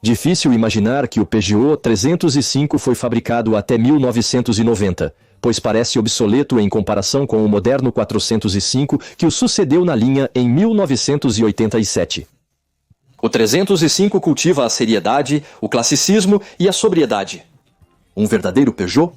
Difícil imaginar que o Peugeot 305 foi fabricado até 1990, pois parece obsoleto em comparação com o moderno 405 que o sucedeu na linha em 1987. O 305 cultiva a seriedade, o classicismo e a sobriedade. Um verdadeiro Peugeot?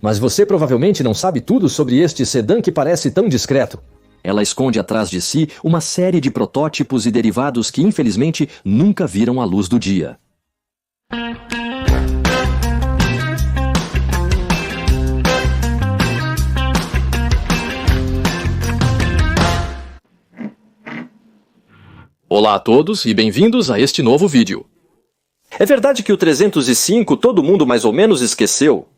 Mas você provavelmente não sabe tudo sobre este sedã que parece tão discreto. Ela esconde atrás de si uma série de protótipos e derivados que infelizmente nunca viram a luz do dia. Olá a todos e bem-vindos a este novo vídeo. É verdade que o 305 todo mundo mais ou menos esqueceu.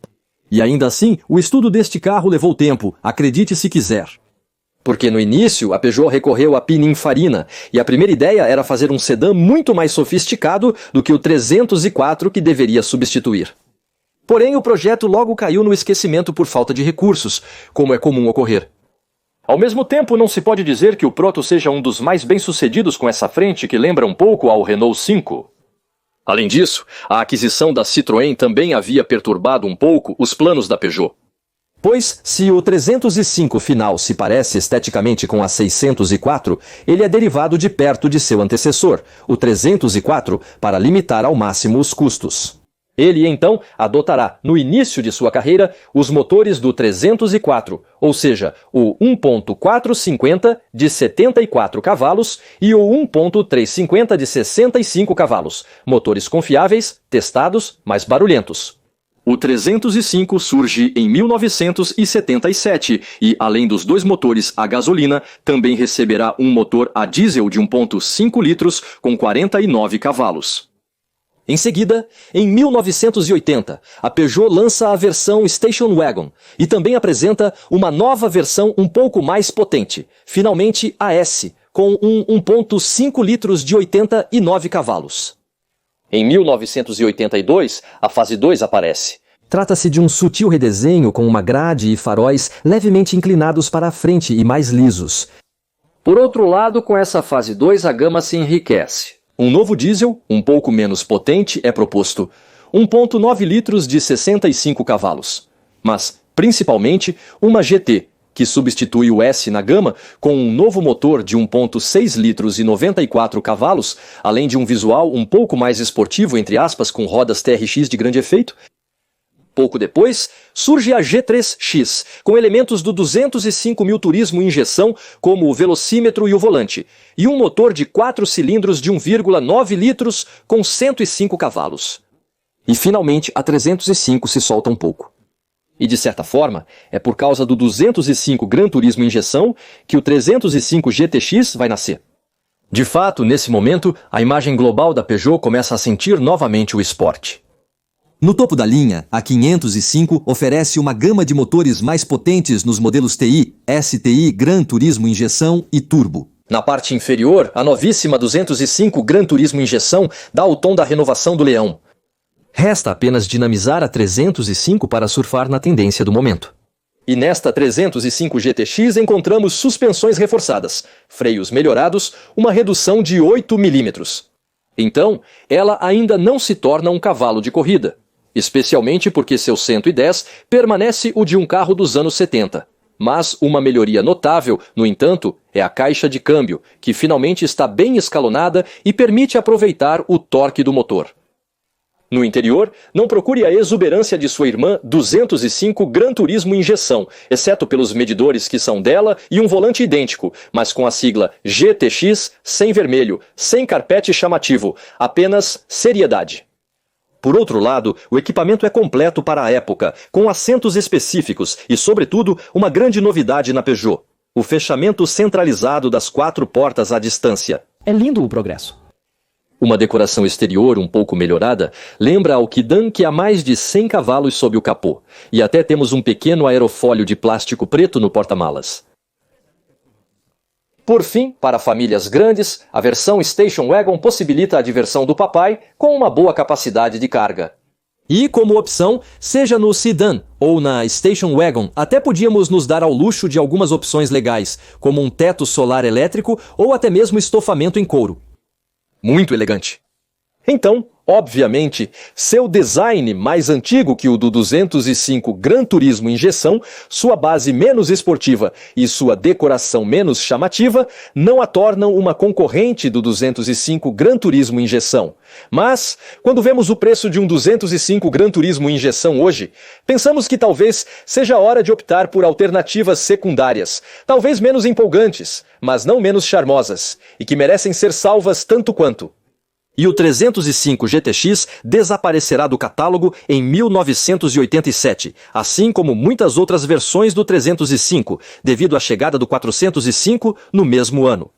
E ainda assim, o estudo deste carro levou tempo, acredite se quiser. Porque no início, a Peugeot recorreu à Pininfarina, e a primeira ideia era fazer um sedã muito mais sofisticado do que o 304 que deveria substituir. Porém, o projeto logo caiu no esquecimento por falta de recursos, como é comum ocorrer. Ao mesmo tempo, não se pode dizer que o Proto seja um dos mais bem-sucedidos com essa frente que lembra um pouco ao Renault 5. Além disso, a aquisição da Citroën também havia perturbado um pouco os planos da Peugeot. Pois, se o 305 final se parece esteticamente com a 604, ele é derivado de perto de seu antecessor, o 304, para limitar ao máximo os custos. Ele, então, adotará, no início de sua carreira, os motores do 304, ou seja, o 1.450 de 74 cavalos e o 1.350 de 65 cavalos, motores confiáveis, testados, mas barulhentos. O 305 surge em 1977 e, além dos dois motores a gasolina, também receberá um motor a diesel de 1.5 litros com 49 cavalos. Em seguida, em 1980, a Peugeot lança a versão Station Wagon e também apresenta uma nova versão um pouco mais potente, finalmente a S, com um 1.5 litros de 89 cavalos. Em 1982, a fase 2 aparece. Trata-se de um sutil redesenho com uma grade e faróis levemente inclinados para a frente e mais lisos. Por outro lado, com essa fase 2 a gama se enriquece. Um novo diesel, um pouco menos potente, é proposto. 1.9 litros de 65 cavalos. Mas, principalmente, uma GT, que substitui o S na gama com um novo motor de 1.6 litros e 94 cavalos, além de um visual um pouco mais esportivo, entre aspas, com rodas TRX de grande efeito. Pouco depois, surge a G3X, com elementos do 205.000 turismo injeção, como o velocímetro e o volante, e um motor de 4 cilindros de 1,9 litros com 105 cavalos. E finalmente a 305 se solta um pouco. E de certa forma, é por causa do 205 Gran Turismo injeção que o 305 GTX vai nascer. De fato, nesse momento, a imagem global da Peugeot começa a sentir novamente o esporte. No topo da linha, a 505 oferece uma gama de motores mais potentes nos modelos TI, STI, Gran Turismo injeção e turbo. Na parte inferior, a novíssima 205 Gran Turismo injeção dá o tom da renovação do leão. Resta apenas dinamizar a 305 para surfar na tendência do momento. E nesta 305 GTX encontramos suspensões reforçadas, freios melhorados, uma redução de 8 mm. Então, ela ainda não se torna um cavalo de corrida, especialmente porque seu 110 permanece o de um carro dos anos 70. Mas uma melhoria notável, no entanto, é a caixa de câmbio, que finalmente está bem escalonada e permite aproveitar o torque do motor. No interior, não procure a exuberância de sua irmã 205 Gran Turismo injeção, exceto pelos medidores que são dela e um volante idêntico, mas com a sigla GTX, sem vermelho, sem carpete chamativo, apenas seriedade. Por outro lado, o equipamento é completo para a época, com assentos específicos e, sobretudo, uma grande novidade na Peugeot: o fechamento centralizado das 4 portas à distância. É lindo o progresso. Uma decoração exterior um pouco melhorada lembra ao Quidam, que há mais de 100 cavalos sob o capô, e até temos um pequeno aerofólio de plástico preto no porta-malas. Por fim, para famílias grandes, a versão Station Wagon possibilita a diversão do papai com uma boa capacidade de carga. E, como opção, seja no Sedan ou na Station Wagon, até podíamos nos dar ao luxo de algumas opções legais, como um teto solar elétrico ou até mesmo estofamento em couro. Muito elegante. Então, obviamente, seu design mais antigo que o do 205 Gran Turismo Injeção, sua base menos esportiva e sua decoração menos chamativa não a tornam uma concorrente do 205 Gran Turismo Injeção. Mas, quando vemos o preço de um 205 Gran Turismo Injeção hoje, pensamos que talvez seja a hora de optar por alternativas secundárias, talvez menos empolgantes, mas não menos charmosas, e que merecem ser salvas tanto quanto. E o 305 GTX desaparecerá do catálogo em 1987, assim como muitas outras versões do 305, devido à chegada do 405 no mesmo ano.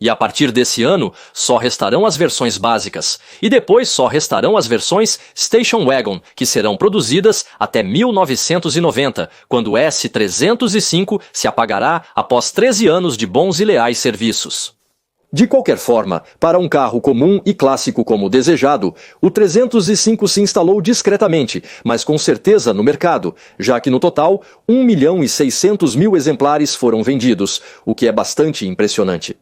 E a partir desse ano, só restarão as versões básicas, e depois só restarão as versões Station Wagon, que serão produzidas até 1990, quando o S305 se apagará após 13 anos de bons e leais serviços. De qualquer forma, para um carro comum e clássico como o desejado, o 305 se instalou discretamente, mas com certeza no mercado, já que no total 1.600.000 exemplares foram vendidos, o que é bastante impressionante.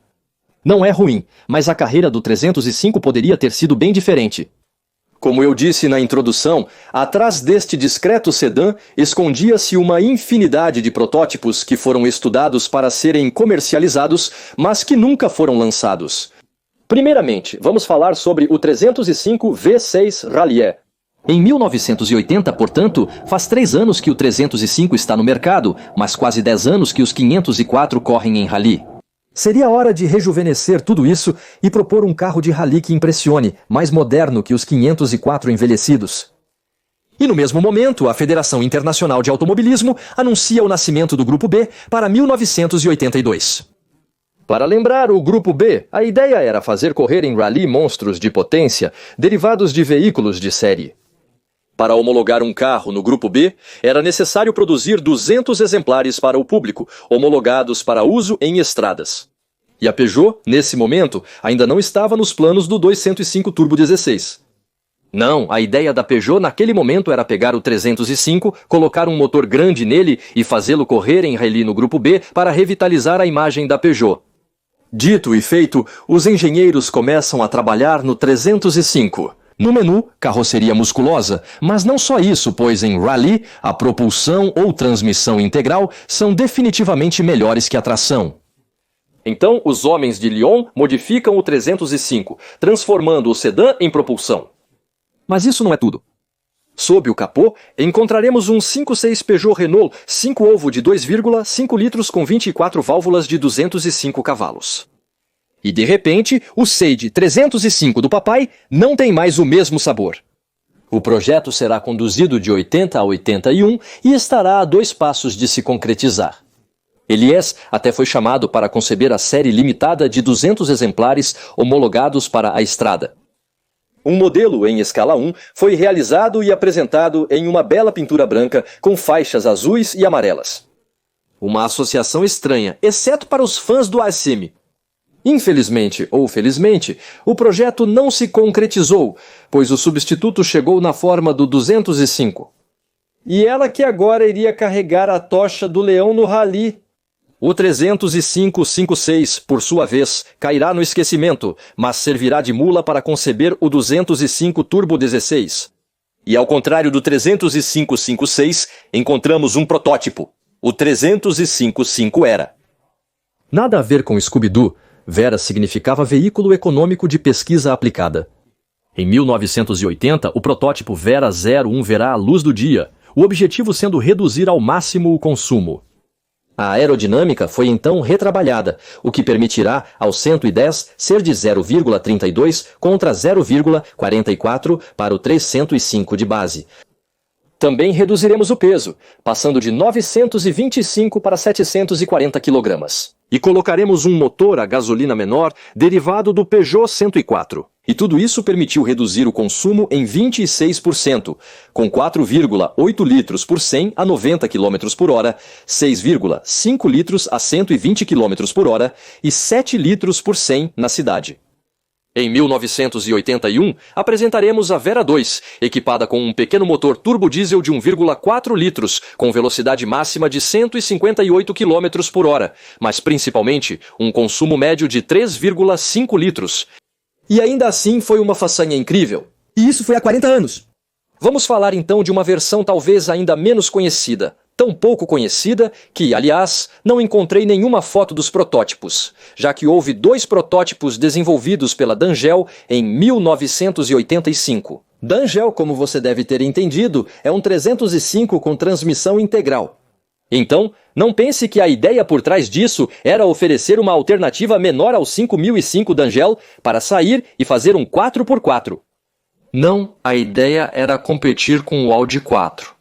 Não é ruim, mas a carreira do 305 poderia ter sido bem diferente. Como eu disse na introdução, atrás deste discreto sedã escondia-se uma infinidade de protótipos que foram estudados para serem comercializados, mas que nunca foram lançados. Primeiramente, vamos falar sobre o 305 V6 Rallier. Em 1980, portanto, faz 3 anos que o 305 está no mercado, mas quase 10 anos que os 504 correm em rally. Seria hora de rejuvenescer tudo isso e propor um carro de rally que impressione, mais moderno que os 504 envelhecidos. E no mesmo momento, a Federação Internacional de Automobilismo anuncia o nascimento do Grupo B para 1982. Para lembrar o Grupo B, a ideia era fazer correr em rally monstros de potência derivados de veículos de série. Para homologar um carro no Grupo B, era necessário produzir 200 exemplares para o público, homologados para uso em estradas. E a Peugeot, nesse momento, ainda não estava nos planos do 205 Turbo 16. Não, a ideia da Peugeot naquele momento era pegar o 305, colocar um motor grande nele e fazê-lo correr em rally no Grupo B para revitalizar a imagem da Peugeot. Dito e feito, os engenheiros começam a trabalhar no 305. No menu, carroceria musculosa, mas não só isso, pois em rally, a propulsão ou transmissão integral são definitivamente melhores que a tração. Então, os homens de Lyon modificam o 305, transformando o sedã em propulsão. Mas isso não é tudo. Sob o capô, encontraremos um 5.6 Peugeot Renault 5 de 2,5 litros com 24 válvulas de 205 cavalos. E de repente, o Seide 305 do papai não tem mais o mesmo sabor. O projeto será conduzido de 80 a 81 e estará a 2 passos de se concretizar. Elias até foi chamado para conceber a série limitada de 200 exemplares homologados para a estrada. Um modelo em escala 1 foi realizado e apresentado em uma bela pintura branca com faixas azuis e amarelas. Uma associação estranha, exceto para os fãs do ASM. Infelizmente ou felizmente, o projeto não se concretizou, pois o substituto chegou na forma do 205. E ela que agora iria carregar a tocha do leão no rally. O 305 5.6, por sua vez, cairá no esquecimento, mas servirá de mula para conceber o 205 Turbo 16. E ao contrário do 305 5.6, encontramos um protótipo, o 305 5 Era. Nada a ver com Scooby-Doo. Vera significava veículo econômico de pesquisa aplicada. Em 1980, o protótipo Vera 01 verá a luz do dia, o objetivo sendo reduzir ao máximo o consumo. A aerodinâmica foi então retrabalhada, o que permitirá ao 110 ser de 0,32 contra 0,44 para o 305 de base. Também reduziremos o peso, passando de 925 para 740 kg. E colocaremos um motor a gasolina menor derivado do Peugeot 104. E tudo isso permitiu reduzir o consumo em 26%, com 4,8 litros por 100 a 90 km por hora, 6,5 litros a 120 km por hora e 7 litros por 100 na cidade. Em 1981, apresentaremos a Vera 2, equipada com um pequeno motor turbodiesel de 1,4 litros, com velocidade máxima de 158 km por hora, mas principalmente um consumo médio de 3,5 litros. E ainda assim foi uma façanha incrível. E isso foi há 40 anos. Vamos falar então de uma versão talvez ainda menos conhecida. Tão pouco conhecida que, aliás, não encontrei nenhuma foto dos protótipos, já que houve 2 protótipos desenvolvidos pela Dangel em 1985. Dangel, como você deve ter entendido, é um 305 com transmissão integral. Então, não pense que a ideia por trás disso era oferecer uma alternativa menor ao 5005 Dangel para sair e fazer um 4x4. Não, a ideia era competir com o Audi 4.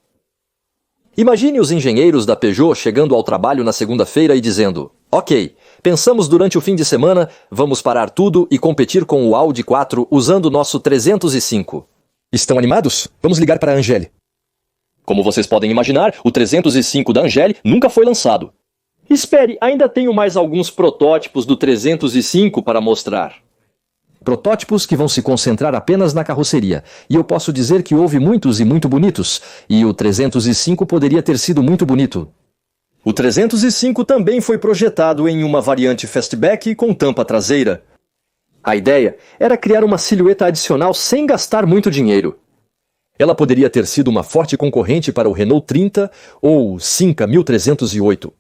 Imagine os engenheiros da Peugeot chegando ao trabalho na segunda-feira e dizendo: ok, pensamos durante o fim de semana, vamos parar tudo e competir com o Audi 4 usando nosso 305. Estão animados? Vamos ligar para a Angele. Como vocês podem imaginar, o 305 da Angele nunca foi lançado. Espere, ainda tenho mais alguns protótipos do 305 para mostrar. Protótipos que vão se concentrar apenas na carroceria. E eu posso dizer que houve muitos e muito bonitos. E o 305 poderia ter sido muito bonito. O 305 também foi projetado em uma variante fastback com tampa traseira. A ideia era criar uma silhueta adicional sem gastar muito dinheiro. Ela poderia ter sido uma forte concorrente para o Renault 30 ou o Cinca 1308.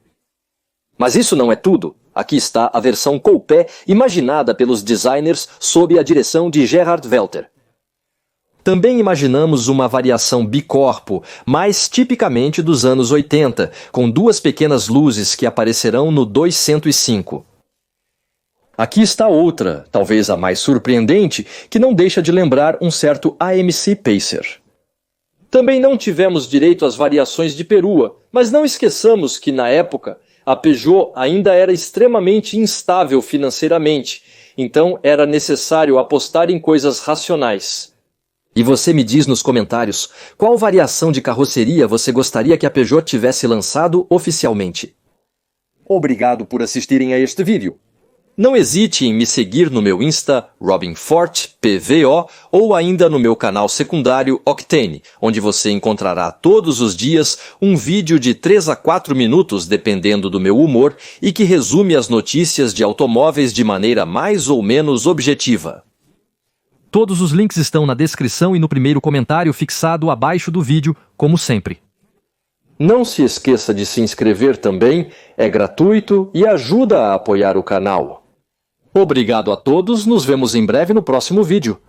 Mas isso não é tudo. Aqui está a versão coupé imaginada pelos designers sob a direção de Gerhard Welter. Também imaginamos uma variação bicorpo, mais tipicamente dos anos 80, com 2 pequenas luzes que aparecerão no 205. Aqui está outra, talvez a mais surpreendente, que não deixa de lembrar um certo AMC Pacer. Também não tivemos direito às variações de perua, mas não esqueçamos que, na época, a Peugeot ainda era extremamente instável financeiramente, então era necessário apostar em coisas racionais. E você me diz nos comentários qual variação de carroceria você gostaria que a Peugeot tivesse lançado oficialmente. Obrigado por assistirem a este vídeo. Não hesite em me seguir no meu Insta, RobinFort, PVO, ou ainda no meu canal secundário Octane, onde você encontrará todos os dias um vídeo de 3 a 4 minutos, dependendo do meu humor, e que resume as notícias de automóveis de maneira mais ou menos objetiva. Todos os links estão na descrição e no primeiro comentário fixado abaixo do vídeo, como sempre. Não se esqueça de se inscrever também, é gratuito e ajuda a apoiar o canal. Obrigado a todos, nos vemos em breve no próximo vídeo.